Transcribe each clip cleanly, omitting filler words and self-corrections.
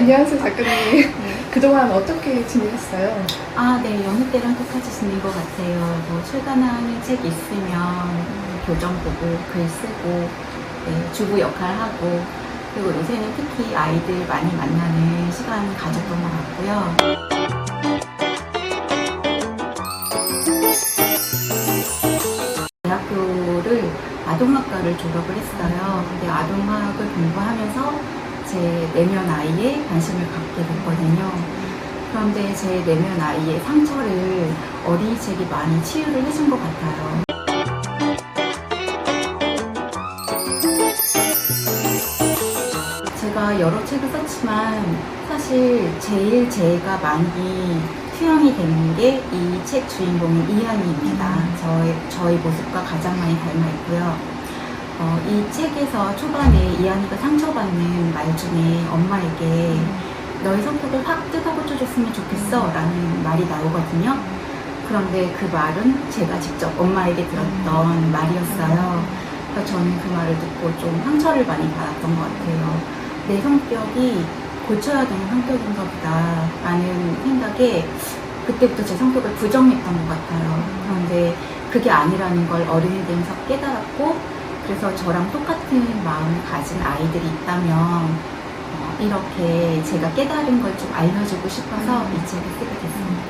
안녕하세요, 작가님. 네. 그동안 어떻게 지내셨어요? 네. 여느 때랑 똑같이 지낸 것 같아요. 뭐 출간하는 책 있으면 교정 보고 글 쓰고 네, 주부 역할 하고 그리고 요새는 특히 아이들 많이 만나는 시간 가졌던 것 같고요. 대학교를 아동학과를 졸업을 했어요. 근데 아동학을 공부하면서 제 내면 아이에 관심을 갖게 됐거든요. 그런데 제 내면 아이의 상처를 어린이 책이 많이 치유를 해준 것 같아요. 제가 여러 책을 썼지만 사실 제일 제가 많이 투영이 되는 게 이 책 주인공인 이한이입니다. 저의 모습과 가장 많이 닮아 있고요. 이 책에서 초반에 이한이가 상처받는 말 중에 엄마에게 너의 성격을 확 뜯어고쳐줬으면 좋겠어 라는 말이 나오거든요. 그런데 그 말은 제가 직접 엄마에게 들었던 말이었어요. 그래서 저는 그 말을 듣고 좀 상처를 많이 받았던 것 같아요. 내 성격이 고쳐야 되는 성격인가 보다 라는 생각에 그때부터 제 성격을 부정했던 것 같아요. 그런데 그게 아니라는 걸 어른이 되면서 깨달았고, 그래서 저랑 똑같은 마음을 가진 아이들이 있다면 이렇게 제가 깨달은 걸 좀 알려주고 싶어서 이 책을 쓰게 됐습니다.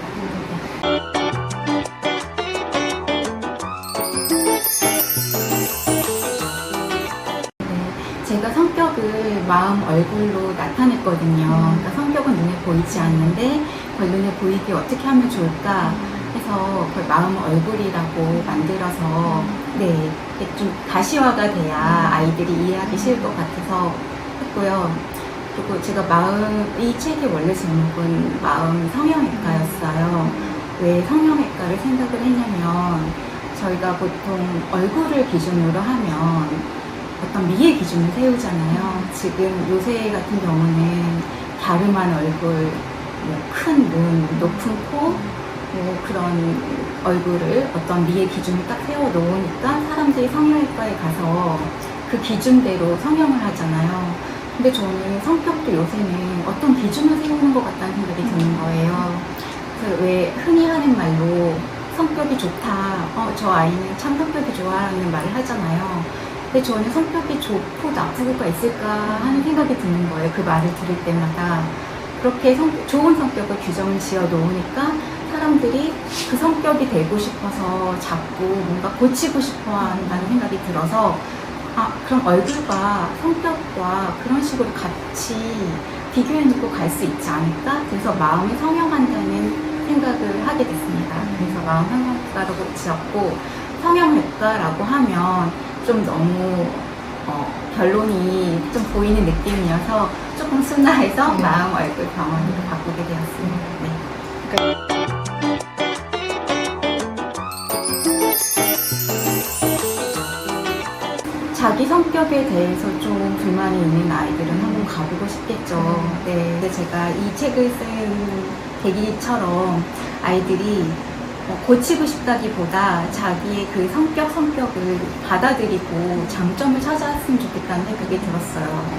제가 성격을 마음 얼굴로 나타냈거든요. 그러니까 성격은 눈에 보이지 않는데 그걸 눈에 보이게 어떻게 하면 좋을까 해서 그걸 마음 얼굴이라고 만들어서 네, 좀 가시화가 돼야 아이들이 이해하기 쉬울 것 같아서 했고요. 그리고 제가 이 책의 원래 제목은 마음 성형외과였어요. 왜 성형외과를 생각을 했냐면 저희가 보통 얼굴을 기준으로 하면 어떤 미의 기준을 세우잖아요. 지금 요새 같은 경우는 갸름한 얼굴, 큰 눈, 높은 코, 그런 얼굴을 어떤 미의 기준을 딱 세워놓으니까 사람들이 성형외과에 가서 그 기준대로 성형을 하잖아요. 근데 저는 성격도 요새는 어떤 기준을 세우는 것 같다는 생각이 드는 거예요. 그래서 왜 흔히 하는 말로 성격이 좋다, 저 아이는 참 성격이 좋아하는 말을 하잖아요. 근데 저는 성격이 좋고 나쁘고가 있을까 하는 생각이 드는 거예요. 그 말을 들을 때마다. 그렇게 좋은 성격을 규정을 지어 놓으니까 사람들이 그 성격이 되고 싶어서 자꾸 뭔가 고치고 싶어 한다는 생각이 들어서 그럼 얼굴과 성격과 그런 식으로 같이 비교해 놓고 갈 수 있지 않을까? 그래서 마음을 성형한다는 생각을 하게 됐습니다. 그래서 마음 성형외과라고 지었고, 성형외과라고 하면 좀 너무 결론이 좀 보이는 느낌이어서 조금 순화해서 마음 얼굴 병원으로 바꾸게 되었습니다. 네. 자기 성격에 대해서 좀 불만이 있는 아이들은 한번 가보고 싶겠죠. 네. 근데 제가 이 책을 쓴 계기처럼 아이들이 고치고 싶다기보다 자기의 그 성격을 받아들이고 장점을 찾아왔으면 좋겠다는 생각이 들었어요.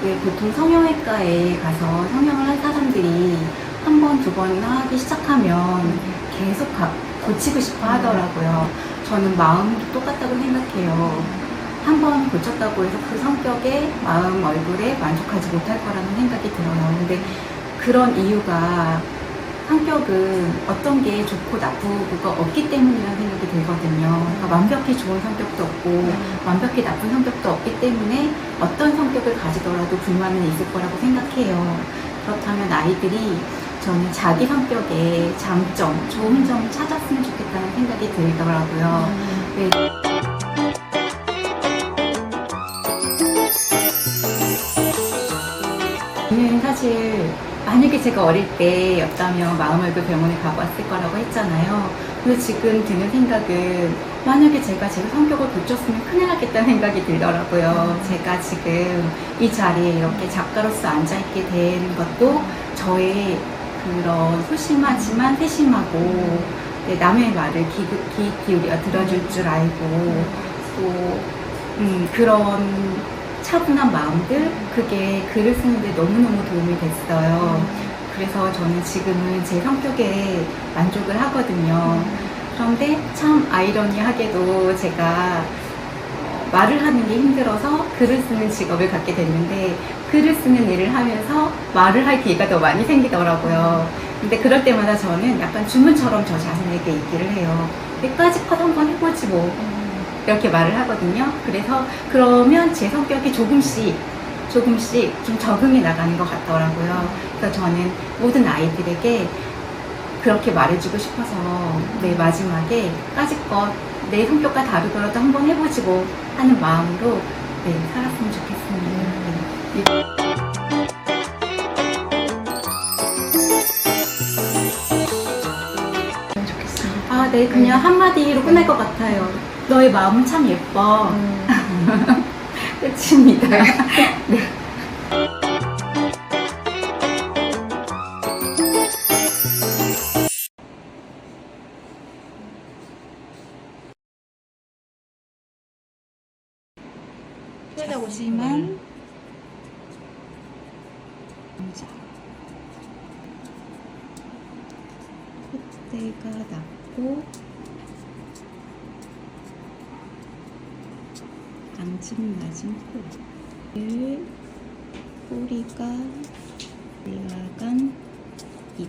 왜 보통 성형외과에 가서 성형을 한 사람들이 한 번, 두 번 하기 시작하면 계속 고치고 싶어 하더라고요. 저는 마음도 똑같다고 생각해요. 한 번 고쳤다고 해서 그 성격에 마음 얼굴에 만족하지 못할 거라는 생각이 들어요. 근데 그런 이유가 성격은 어떤 게 좋고 나쁘고가 없기 때문이라는 생각이 들거든요. 그러니까 완벽히 좋은 성격도 없고 완벽히 나쁜 성격도 없기 때문에 어떤 성격을 가지더라도 불만은 있을 거라고 생각해요. 그렇다면 아이들이 저는 자기 성격의 장점, 좋은 점을 찾았으면 좋겠다는 생각이 들더라고요. 네. 저는 사실 만약에 제가 어릴 때였다면 마음얼굴 병원에 가봤을 거라고 했잖아요. 근데 지금 드는 생각은 만약에 제가 제 성격을 고쳤으면 큰일 나겠다는 생각이 들더라고요. 제가 지금 이 자리에 이렇게 작가로서 앉아있게 된 것도 저의 그런 소심하지만 세심하고 남의 말을 귀 기울여 들어줄 줄 알고 또 그런 차분한 마음들, 그게 글을 쓰는데 너무너무 도움이 됐어요. 그래서 저는 지금은 제 성격에 만족을 하거든요. 그런데 참 아이러니하게도 제가 말을 하는 게 힘들어서 글을 쓰는 직업을 갖게 됐는데, 글을 쓰는 일을 하면서 말을 할 기회가 더 많이 생기더라고요. 근데 그럴 때마다 저는 약간 주문처럼 저 자신에게 얘기를 해요. 여기까지 컷 한번 해보지 뭐. 이렇게 말을 하거든요. 그래서 그러면 제 성격이 조금씩 좀 적응해 나가는 것 같더라고요. 그래서 저는 모든 아이들에게 그렇게 말해주고 싶어서 내 마지막에 까짓것 내 성격과 다르더라도 한번 해보지 뭐 하는 마음으로 살았으면 좋겠습니다. 좋겠습니다. 아, 네, 그냥 한마디로 끝날 것 같아요. 너의 마음은 참 예뻐. 끝입니다. 네. 작지만 자, 콧대가 낮고 앙증맞은 코, 꼬리가 올라간 입,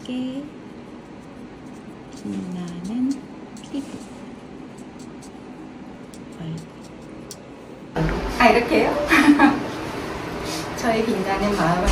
깨 빛나는 피부. 아, 이렇게요? 저의 빛나는 마음을